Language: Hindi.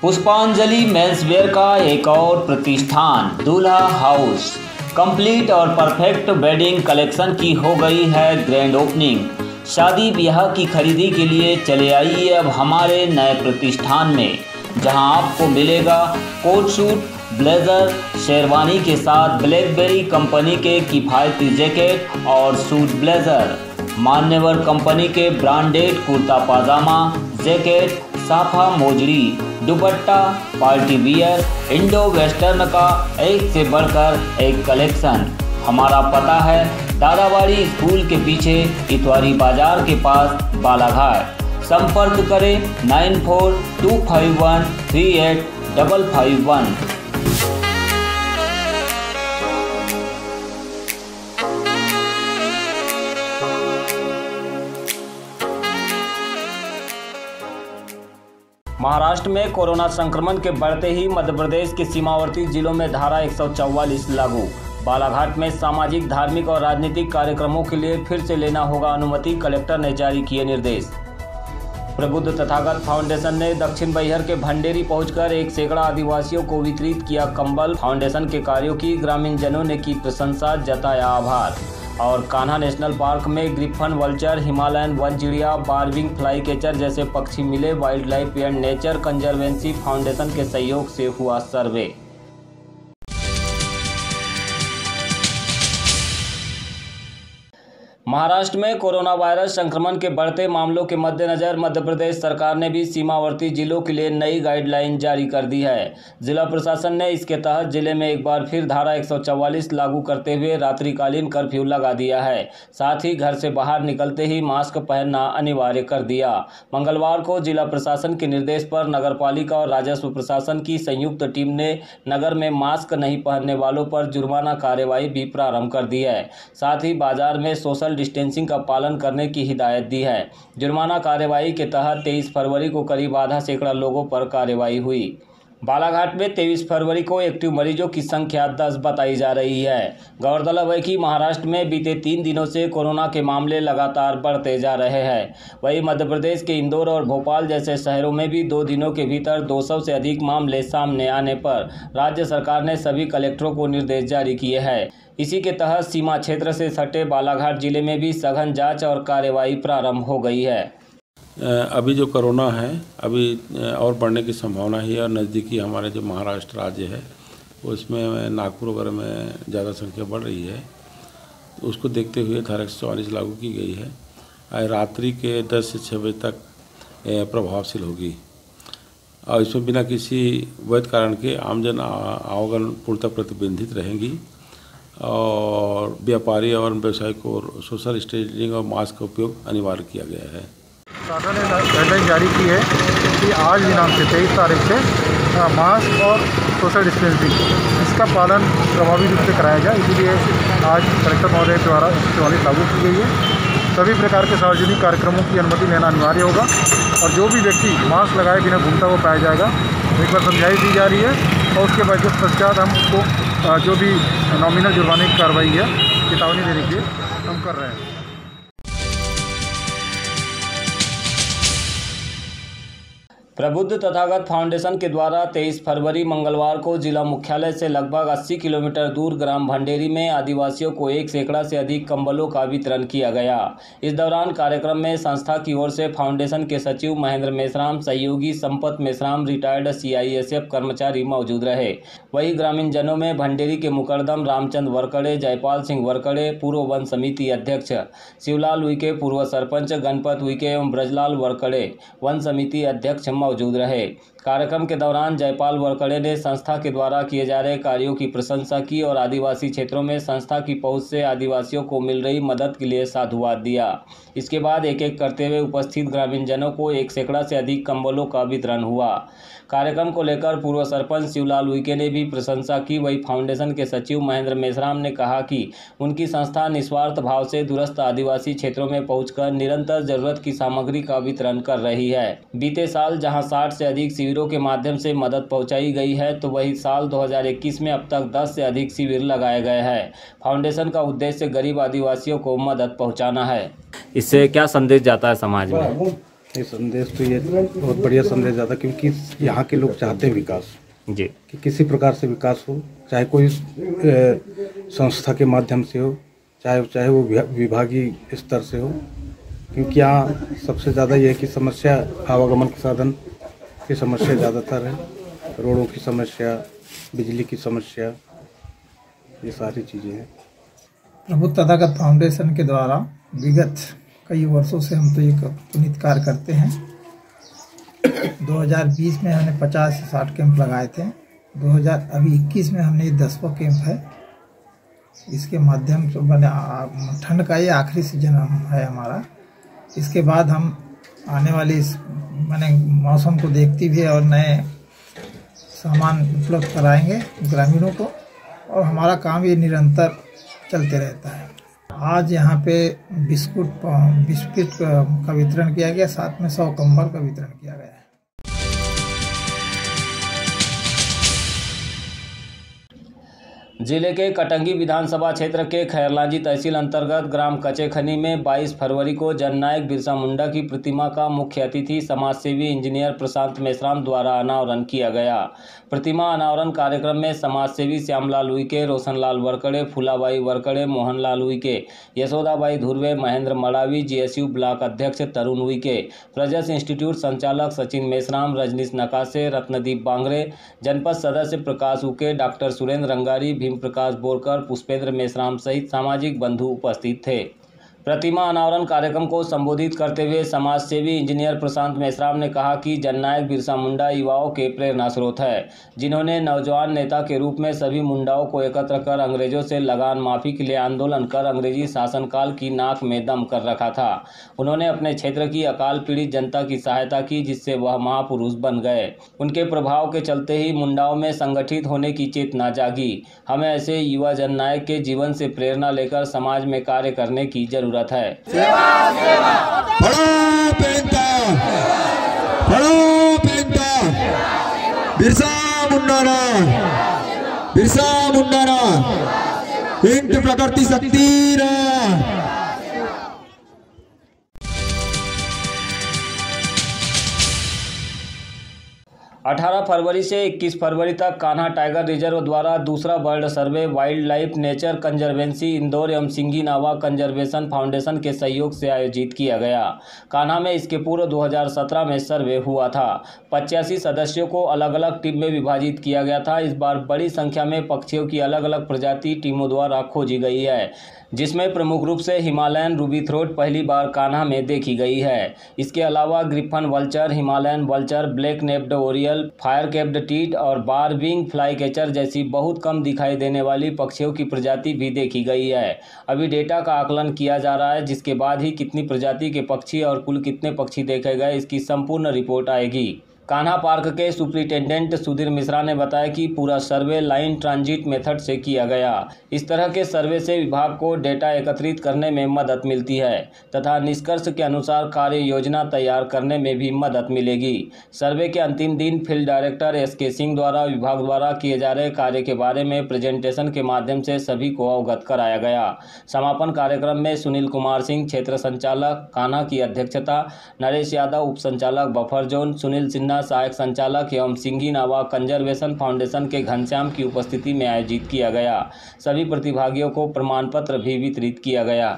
पुष्पांजलि मेंसवेयर का एक और प्रतिष्ठान दूल्हा हाउस कंप्लीट और परफेक्ट वेडिंग कलेक्शन की हो गई है ग्रैंड ओपनिंग। शादी ब्याह की खरीदी के लिए चले आइए अब हमारे नए प्रतिष्ठान में, जहां आपको मिलेगा कोट सूट, ब्लेजर, शेरवानी के साथ ब्लैकबेरी कंपनी के किफ़ायती जैकेट और सूट ब्लेजर, मान्यवर कंपनी के ब्रांडेड कुर्ता पाजामा, जैकेट, साफा मोजरी, दुपट्टा, पार्टी वियर, इंडो वेस्टर्न का एक से बढ़कर एक कलेक्शन। हमारा पता है दादाबाड़ी स्कूल के पीछे इतवारी बाजार के पास बालाघाट। संपर्क करें 9425138551। महाराष्ट्र में कोरोना संक्रमण के बढ़ते ही मध्य प्रदेश के सीमावर्ती जिलों में धारा 144 लागू। बालाघाट में सामाजिक, धार्मिक और राजनीतिक कार्यक्रमों के लिए फिर से लेना होगा अनुमति, कलेक्टर ने जारी किए निर्देश। प्रबुद्ध तथागत फाउंडेशन ने दक्षिण बैहर के भंडेरी पहुंचकर 1 सैकड़ा आदिवासियों को वितरित किया कंबल। फाउंडेशन के कार्यों की ग्रामीण जनों ने की प्रशंसा, जताया आभार। और कान्हा नेशनल पार्क में ग्रिफन, वल्चर, हिमालयन वन चिड़िया, बारविंग फ्लाई कैचर जैसे पक्षी मिले। Wild life and nature conservancy foundation के सहयोग से हुआ सर्वे। महाराष्ट्र में कोरोना वायरस संक्रमण के बढ़ते मामलों के मद्देनजर मध्य प्रदेश सरकार ने भी सीमावर्ती जिलों के लिए नई गाइडलाइन जारी कर दी है। जिला प्रशासन ने इसके तहत जिले में एक बार फिर धारा 144 लागू करते हुए रात्रिकालीन कर्फ्यू लगा दिया है। साथ ही घर से बाहर निकलते ही मास्क पहनना अनिवार्य कर दिया। मंगलवार को जिला प्रशासन के निर्देश पर नगरपालिका और राजस्व प्रशासन की संयुक्त टीम ने नगर में मास्क नहीं पहनने वालों पर जुर्माना कार्रवाई भी प्रारंभ कर दी है। साथ ही बाजार में सोशल डिस्टेंसिंग का पालन करने की हिदायत दी है। जुर्माना कार्रवाई के तहत 23 फरवरी को करीब आधा सैकड़ा लोगों पर कार्रवाई हुई। बालाघाट में 23 फरवरी को एक्टिव मरीजों की संख्या 10 बताई जा रही है। गौरतलब है कि महाराष्ट्र में बीते 3 दिनों से कोरोना के मामले लगातार बढ़ते जा रहे हैं। वहीं मध्य प्रदेश के इंदौर और भोपाल जैसे शहरों में भी 2 दिनों के भीतर 200 से अधिक मामले सामने आने पर राज्य सरकार ने सभी कलेक्टरों को निर्देश जारी किए हैं। इसी के तहत सीमा क्षेत्र से सटे बालाघाट जिले में भी सघन जांच और कार्रवाई प्रारंभ हो गई है। अभी जो कोरोना है अभी और बढ़ने की संभावना ही है और नज़दीकी हमारे जो महाराष्ट्र राज्य है उसमें नागपुर वगैरह में ज़्यादा संख्या बढ़ रही है। उसको देखते हुए धारा 144 लागू की गई है। रात्रि के 10 से 6 बजे तक प्रभावशील होगी और इसमें बिना किसी वैध कारण के आमजन आवागमन पूर्णतः प्रतिबंधित रहेंगी और व्यापारी और व्यवसाय को सोशल डिस्टेंसिंग और मास्क का उपयोग अनिवार्य किया गया है। शासन ने गाइडलाइन जारी की है कि आज दिनांक से 23 तारीख से मास्क और सोशल डिस्टेंसिंग इसका पालन प्रभावी रूप से कराया जाए, इसलिए आज कलेक्टर महोदय द्वारा 144 लागू की गई है। सभी प्रकार के सार्वजनिक कार्यक्रमों की अनुमति लेना अनिवार्य होगा और जो भी व्यक्ति मास्क लगाए बिना घूमता हुआ पाया जाएगा एक बार समझाइश दी जा रही है और उसके बाद पश्चात हम उसको जो भी नॉमिनल जुर्माने की कार्रवाई है चेतावनी देने के लिए हम कर रहे हैं। प्रबुद्ध तथागत फाउंडेशन के द्वारा 23 फरवरी मंगलवार को जिला मुख्यालय से लगभग 80 किलोमीटर दूर ग्राम भंडेरी में आदिवासियों को 1 सैकड़ा से अधिक कंबलों का वितरण किया गया। इस दौरान कार्यक्रम में संस्था की ओर से फाउंडेशन के सचिव महेंद्र मेश्राम, सहयोगी संपत मेश्राम, रिटायर्ड CISF कर्मचारी मौजूद रहे। वहीं ग्रामीण जनों में भंडेरी के मुकरदम रामचंद्र वरकड़े, जयपाल सिंह वरकड़े, पूर्व वन समिति अध्यक्ष शिवलाल उइके, पूर्व सरपंच गणपत उइके एवं ब्रजलाल वरकड़े वन समिति अध्यक्ष मौजूद रहे। कार्यक्रम के दौरान जयपाल वरकड़े ने संस्था के द्वारा किए जा रहे कार्यों की प्रशंसा की और आदिवासी क्षेत्रों में संस्था की पहुंच से आदिवासियों को मिल रही मदद के लिए साधुवाद दिया। इसके बाद एक एक करते हुए उपस्थित ग्रामीण जनों को 1 सैकड़ा से अधिक कंबलों का वितरण हुआ। कार्यक्रम को लेकर पूर्व सरपंच शिवलाल उइके ने भी प्रशंसा की। वही फाउंडेशन के सचिव महेंद्र मेश्राम ने कहा कि उनकी संस्था निस्वार्थ भाव से दूरस्थ आदिवासी क्षेत्रों में पहुंचकर निरंतर जरूरत की सामग्री का वितरण कर रही है। बीते साल जहां 60 से अधिक शिविरों के माध्यम से मदद पहुंचाई गई है, तो वही साल 2021 में अब तक 10 से अधिक शिविर लगाए गए हैं। फाउंडेशन का उद्देश्य गरीब आदिवासियों को मदद पहुंचाना है। इससे क्या संदेश जाता है समाज में? ये संदेश तो ये बहुत बढ़िया संदेश जाता, क्योंकि यहाँ के लोग चाहते हैं विकास जी, कि किसी प्रकार से विकास हो, चाहे कोई संस्था के माध्यम से हो, चाहे वो विभागीय स्तर से हो, क्योंकि यहाँ सबसे ज़्यादा ये है कि समस्या आवागमन के साधन की समस्या ज़्यादातर है, रोडों की समस्या, बिजली की समस्या, ये सारी चीज़ें हैं। प्रबुद्ध तथागत फाउंडेशन के द्वारा विगत कई वर्षों से हम तो ये पुनीत कार्य करते हैं। 2020 में हमने 50 से 60 कैंप लगाए थे। 2021 में हमने 10वां कैंप है। इसके माध्यम से मैंने ठंड का ये आखिरी सीजन है हमारा। इसके बाद हम आने वाली मैंने मौसम को देखती हुए और नए सामान उपलब्ध कराएंगे ग्रामीणों को, और हमारा काम ये निरंतर चलते रहता है। आज यहाँ पे बिस्कुट का वितरण किया गया, साथ में 100 कंबल का वितरण किया गया है। जिले के कटंगी विधानसभा क्षेत्र के खैरलांजी तहसील अंतर्गत ग्राम कचेखनी में 22 फरवरी को जननायक बिरसा मुंडा की प्रतिमा का मुख्य अतिथि समाजसेवी इंजीनियर प्रशांत मेश्राम द्वारा अनावरण किया गया। प्रतिमा अनावरण कार्यक्रम में समाजसेवी श्यामलाल उइके, रोशनलाल वरकड़े, फूलाबाई वरकड़े, मोहनलाल उइके, यशोदाबाई धुर्वे, महेंद्र मड़ावी, जीएसयू ब्लॉक अध्यक्ष तरुण उइके, प्रजस इंस्टीट्यूट संचालक सचिन मेश्राम, रजनीश नकाशे, रत्नदीप बांगरे, जनपद सदस्य प्रकाश उके, डॉक्टर सुरेंद्र रंगारी, भीम प्रकाश बोरकर, पुष्पेंद्र मेश्राम सहित सामाजिक बंधु उपस्थित थे। प्रतिमा अनावरण कार्यक्रम को संबोधित करते हुए समाज सेवी इंजीनियर प्रशांत मेश्राम ने कहा कि जननायक बिरसा मुंडा युवाओं के प्रेरणा स्रोत है, जिन्होंने नौजवान नेता के रूप में सभी मुंडाओं को एकत्र कर अंग्रेजों से लगान माफी के लिए आंदोलन कर अंग्रेजी शासनकाल की नाक में दम कर रखा था। उन्होंने अपने क्षेत्र की अकाल पीड़ित जनता की सहायता की, जिससे वह महापुरुष बन गए। उनके प्रभाव के चलते ही मुंडाओं में संगठित होने की चेतना जागी। हमें ऐसे युवा जननायक के जीवन से प्रेरणा लेकर समाज में कार्य करने की जरूरत है। बिरसा मुंडा प्रकृति शक्ति 18 फरवरी से 21 फरवरी तक कान्हा टाइगर रिजर्व द्वारा दूसरा world survey wildlife nature conservancy Indore एवं सिंगी नावा कंजर्वेशन फाउंडेशन के सहयोग से आयोजित किया गया। कान्हा में इसके पूर्व 2017 में सर्वे हुआ था। 85 सदस्यों को अलग अलग टीम में विभाजित किया गया था। इस बार बड़ी संख्या में पक्षियों की अलग अलग प्रजाति टीमों द्वारा खोजी गई है, जिसमें प्रमुख रूप से हिमालयन रूबी थ्रोट पहली बार कान्हा में देखी गई है। इसके अलावा Griffin vulture, Himalayan vulture, black napped Oryol, fire capped tit और बार विंग फ्लाई कैचर जैसी बहुत कम दिखाई देने वाली पक्षियों की प्रजाति भी देखी गई है। अभी डेटा का आकलन किया जा रहा है, जिसके बाद ही कितनी प्रजाति के पक्षी और कुल कितने पक्षी देखे गए, इसकी संपूर्ण रिपोर्ट आएगी। कान्हा पार्क के सुपरिटेंडेंट सुधीर मिश्रा ने बताया कि पूरा सर्वे लाइन ट्रांजिट मेथड से किया गया। इस तरह के सर्वे से विभाग को डेटा एकत्रित करने में मदद मिलती है तथा निष्कर्ष के अनुसार कार्य योजना तैयार करने में भी मदद मिलेगी। सर्वे के अंतिम दिन फील्ड डायरेक्टर SK सिंह द्वारा विभाग द्वारा किए जा रहे कार्य के बारे में प्रेजेंटेशन के माध्यम से सभी को अवगत कराया गया। समापन कार्यक्रम में सुनील कुमार सिंह क्षेत्र संचालक कान्हा की अध्यक्षता, नरेश यादव उप संचालक बफर जोन, सुनील सिन्हा सहायक संचालक एवं सिंगी नावा कंजर्वेशन फाउंडेशन के घनश्याम की उपस्थिति में आयोजित किया गया। सभी प्रतिभागियों को प्रमाण पत्र भी वितरित किया गया।